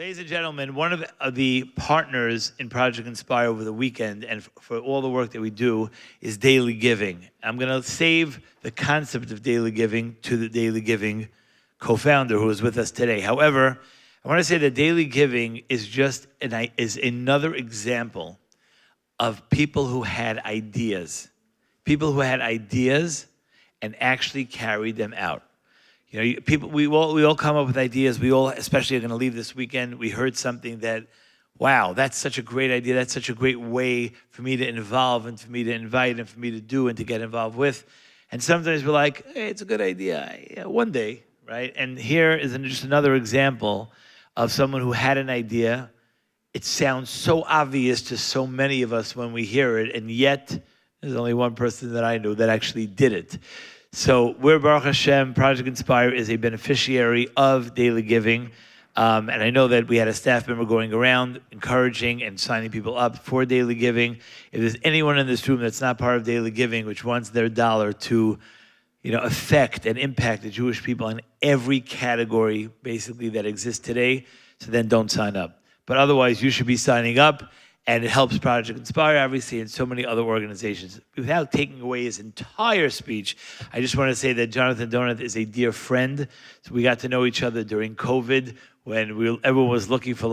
Ladies and gentlemen, one of the partners in Project Inspire over the weekend and for all the work that we do is daily giving. I'm going to save the concept of daily giving to the daily giving co-founder who is with us today. However, I want to say that daily giving is just another example of people who had ideas. People who had ideas and actually carried them out. You know, we all come up with ideas. We all, especially, are going to leave this weekend. We heard something that, wow, that's such a great idea. That's such a great way for me to involve and for me to invite and for me to do and to get involved with. And sometimes we're like, hey, it's a good idea. Yeah, one day, right? And here is just another example of someone who had an idea. It sounds so obvious to so many of us when we hear it, and yet there's only one person that I know that actually did it. So we're, Baruch Hashem, Project Inspire is a beneficiary of daily giving. And I know that we had a staff member going around encouraging and signing people up for daily giving. If there's anyone in this room that's not part of daily giving, which wants their dollar to, affect and impact the Jewish people in every category, basically, that exists today, so then don't sign up. But otherwise, you should be signing up. And it helps Project Inspire, obviously, and so many other organizations. Without taking away his entire speech, I just want to say that Jonathan Donath is a dear friend. So we got to know each other during COVID when everyone was looking for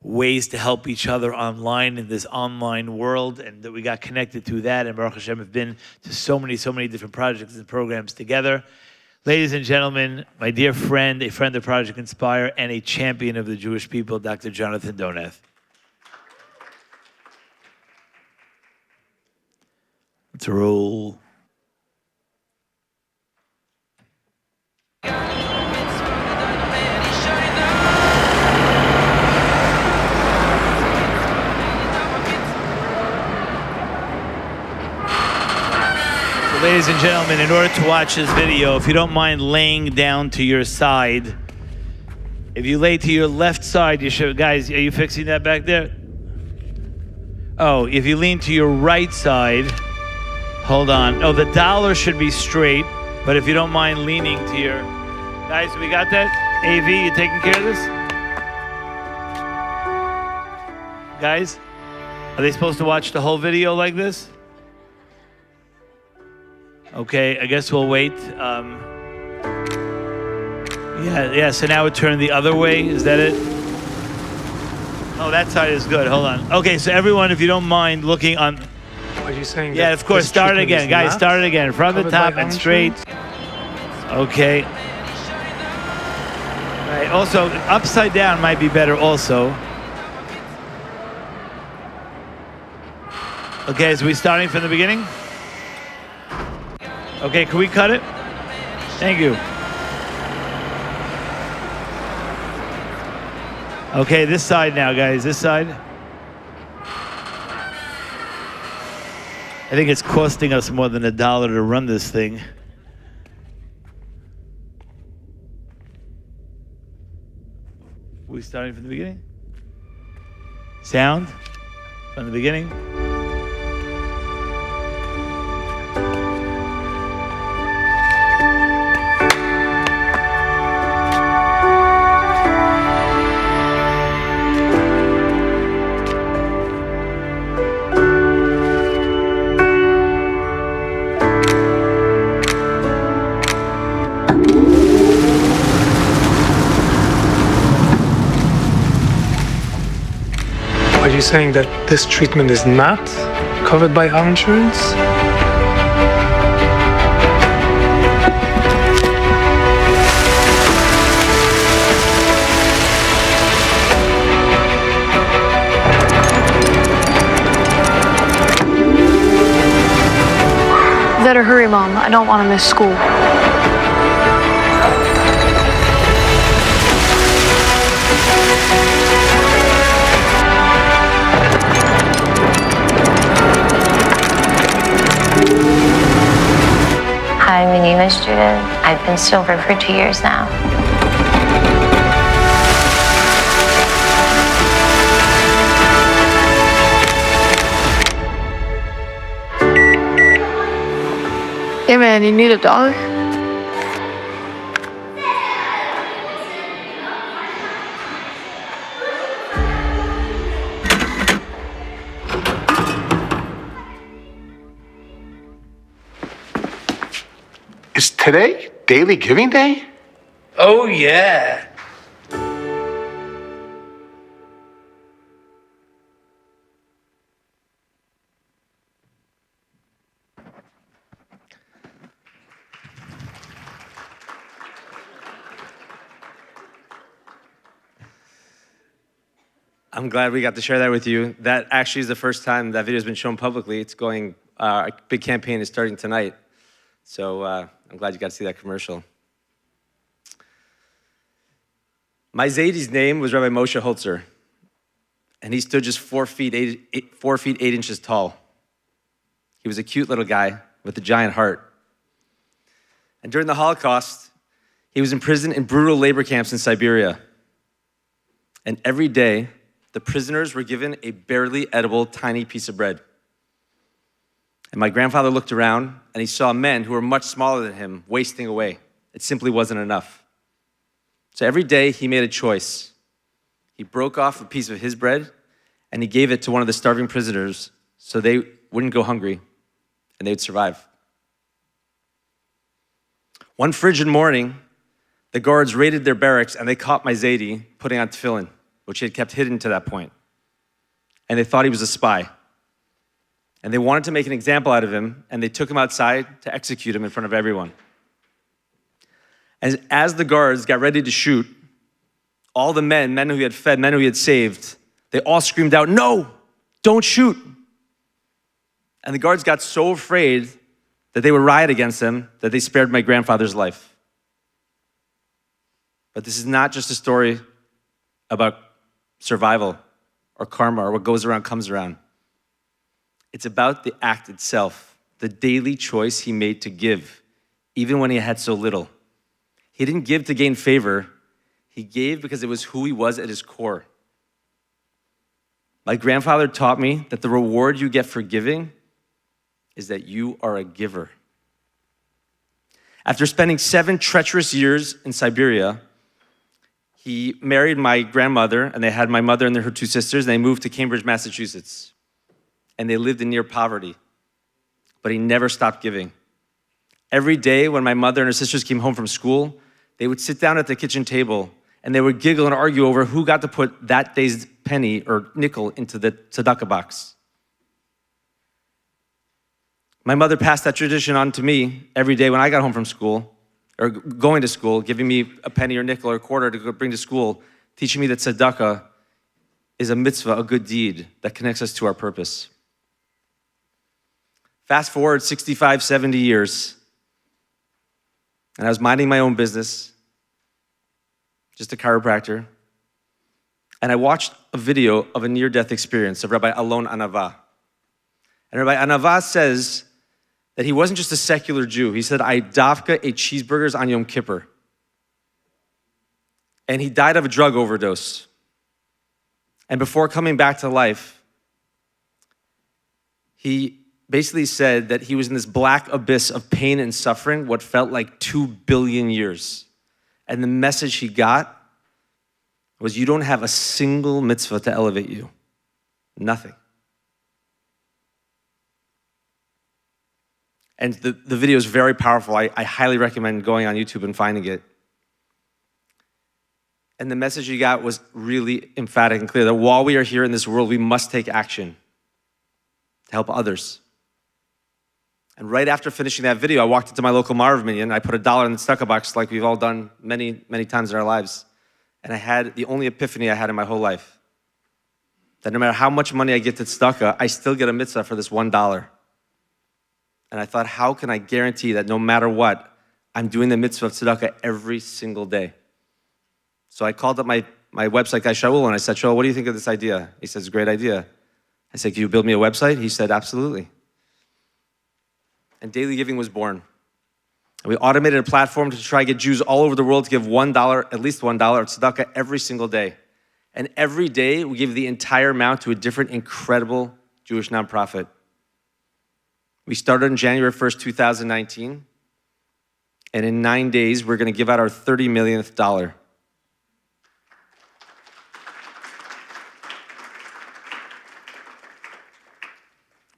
ways to help each other online in this online world, and that we got connected through that. And Baruch Hashem have been to so many different projects and programs together. Ladies and gentlemen, my dear friend, a friend of Project Inspire, and a champion of the Jewish people, Dr. Jonathan Donath. Let's roll. Ladies and gentlemen, in order to watch this video, if you don't mind laying down to your side, if you lay to your left side, you should, guys, are you fixing that back there? Oh, if you lean to your right side, hold on. Oh, the dollar should be straight, but if you don't mind leaning to your... Guys, we got that? AV, you taking care of this? Guys, are they supposed to watch the whole video like this? Okay, I guess we'll wait. Yeah, so now it turned the other way. Is that it? Oh, that side is good. Hold on. Okay, so everyone, if you don't mind looking on... Are you saying yeah, of course. Start it again. Guys, start it again. From the top and straight. Okay. Right. Also, upside down might be better also. Okay, so we starting from the beginning? Okay, can we cut it? Thank you. Okay, this side now, guys. This side. I think it's costing us more than $1 to run this thing. We starting from the beginning? Sound? From the beginning? Are you saying that this treatment is not covered by our insurance? Better hurry, Mom. I don't want to miss school. I'm a Nina student. I've been sober for 2 years now. Hey man, you need $1? Is today Daily Giving Day? Oh, yeah. I'm glad we got to share that with you. That actually is the first time that video has been shown publicly. It's going, a big campaign is starting tonight. So I'm glad you got to see that commercial. My Zaydi's name was Rabbi Moshe Holzer, and he stood just 4 feet 8 inches tall. He was a cute little guy with a giant heart. And during the Holocaust, he was imprisoned in brutal labor camps in Siberia. And every day, the prisoners were given a barely edible tiny piece of bread. And my grandfather looked around and he saw men who were much smaller than him wasting away. It simply wasn't enough. So every day he made a choice. He broke off a piece of his bread and he gave it to one of the starving prisoners so they wouldn't go hungry and they would survive. One frigid morning, the guards raided their barracks and they caught my Zaydi putting on tefillin, which he had kept hidden to that point. And they thought he was a spy. And they wanted to make an example out of him, and they took him outside to execute him in front of everyone. As the guards got ready to shoot, all the men who he had fed, men who he had saved, they all screamed out, "No, don't shoot." And the guards got so afraid that they would riot against them that they spared my grandfather's life. But this is not just a story about survival or karma or what goes around comes around. It's about the act itself, the daily choice he made to give, even when he had so little. He didn't give to gain favor. He gave because it was who he was at his core. My grandfather taught me that the reward you get for giving is that you are a giver. After spending 7 treacherous years in Siberia, he married my grandmother, and they had my mother and her 2 sisters, and they moved to Cambridge, Massachusetts. And they lived in near poverty, but he never stopped giving. Every day when my mother and her sisters came home from school, they would sit down at the kitchen table and they would giggle and argue over who got to put that day's penny or nickel into the tzedakah box. My mother passed that tradition on to me every day when I got home from school, or going to school, giving me a penny or nickel or a quarter to go bring to school, teaching me that tzedakah is a mitzvah, a good deed that connects us to our purpose. Fast forward 65, 70 years, and I was minding my own business, just a chiropractor, and I watched a video of a near-death experience of Rabbi Alon Anava. And Rabbi Anava says that he wasn't just a secular Jew. He said, "I dafka ate cheeseburgers on Yom Kippur." And he died of a drug overdose. And before coming back to life, he basically said that he was in this black abyss of pain and suffering, what felt like 2 billion years. And the message he got was, you don't have a single mitzvah to elevate you. Nothing. And the video is very powerful. I highly recommend going on YouTube and finding it. And the message he got was really emphatic and clear, that while we are here in this world, we must take action to help others. And right after finishing that video, I walked into my local Marav Minyan. I put $1 in the tzedakah box like we've all done many, many times in our lives. And I had the only epiphany I had in my whole life. That no matter how much money I get to tzedakah, I still get a mitzvah for this $1. And I thought, how can I guarantee that no matter what, I'm doing the mitzvah of tzedakah every single day? So I called up my website guy, Shaul, and I said, Shaul, what do you think of this idea? He said, it's a great idea. I said, can you build me a website? He said, absolutely. And Daily Giving was born. And we automated a platform to try to get Jews all over the world to give $1, at least $1 of tzedakah every single day. And every day we give the entire amount to a different incredible Jewish nonprofit. We started on January 1st, 2019. And in 9 days, we're going to give out our 30 millionth dollar.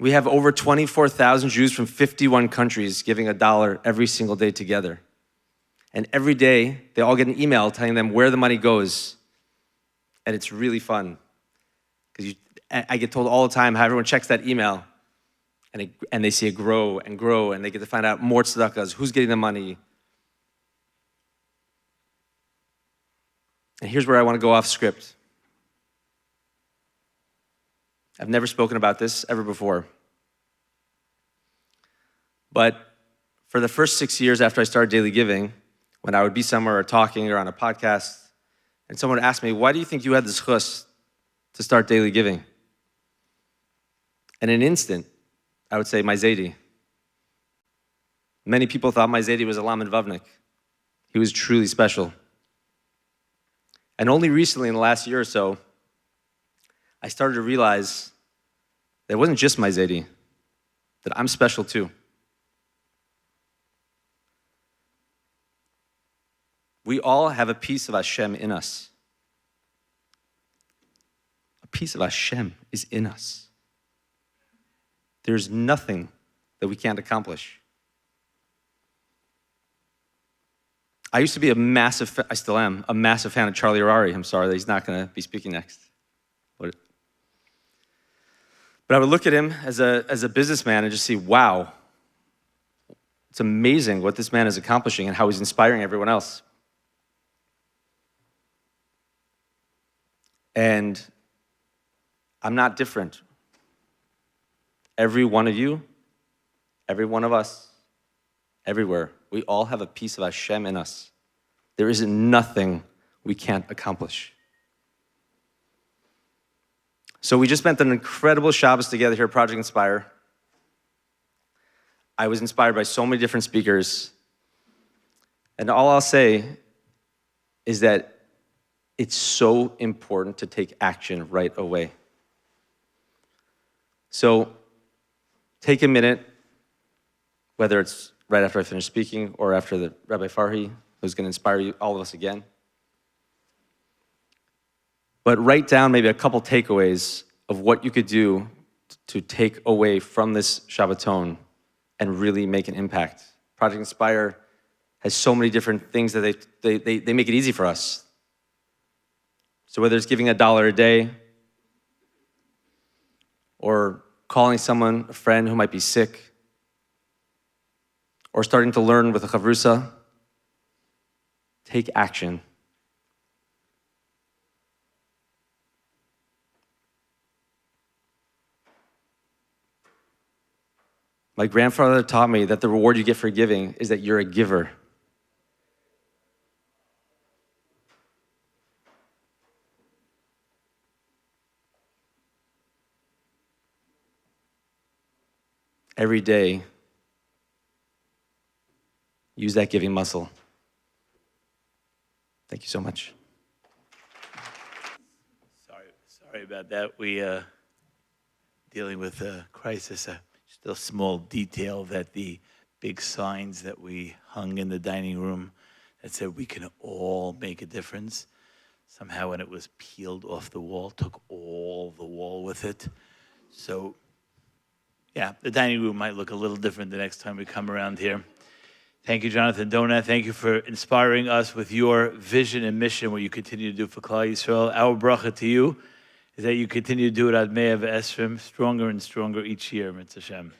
We have over 24,000 Jews from 51 countries giving $1 every single day together. And every day, they all get an email telling them where the money goes. And it's really fun. Because I get told all the time how everyone checks that email and they see it grow and grow, and they get to find out more tzedakahs, who's getting the money. And here's where I want to go off script. I've never spoken about this ever before. But for the first 6 years after I started daily giving, when I would be somewhere or talking or on a podcast, and someone would ask me, why do you think you had this chus to start daily giving? And in an instant, I would say, my Zaidi. Many people thought my Zaidi was a Lamed Vavnik. He was truly special. And only recently, in the last year or so, I started to realize that it wasn't just my Zaidi, that I'm special too. We all have a piece of Hashem in us. A piece of Hashem is in us. There's nothing that we can't accomplish. I used to be I still am, a massive fan of Charlie Harari. I'm sorry that he's not going to be speaking next. But I would look at him as a businessman and just see, wow, it's amazing what this man is accomplishing and how he's inspiring everyone else. And I'm not different. Every one of you, every one of us, everywhere, we all have a piece of Hashem in us. There isn't nothing we can't accomplish. So we just spent an incredible Shabbos together here at Project Inspire. I was inspired by so many different speakers. And all I'll say is that it's so important to take action right away. So take a minute, whether it's right after I finish speaking or after the Rabbi Farhi, who's going to inspire you, all of us again. But write down maybe a couple takeaways of what you could do to take away from this Shabbaton and really make an impact. Project Inspire has so many different things that they make it easy for us. So whether it's giving $1 a day or calling someone, a friend who might be sick, or starting to learn with a chavrusa, take action. My grandfather taught me that the reward you get for giving is that you're a giver. Every day, use that giving muscle. Thank you so much. Sorry about that. We dealing with a crisis. Just a small detail that the big signs that we hung in the dining room that said we can all make a difference. Somehow when it was peeled off the wall, took all the wall with it. So yeah, the dining room might look a little different the next time we come around here. Thank you, Jonathan Donat. Thank you for inspiring us with your vision and mission, what you continue to do for Klal Yisrael. Our bracha to you is that you continue to do it ad me'ah v'esrim, stronger and stronger each year, Mitzvah Hashem.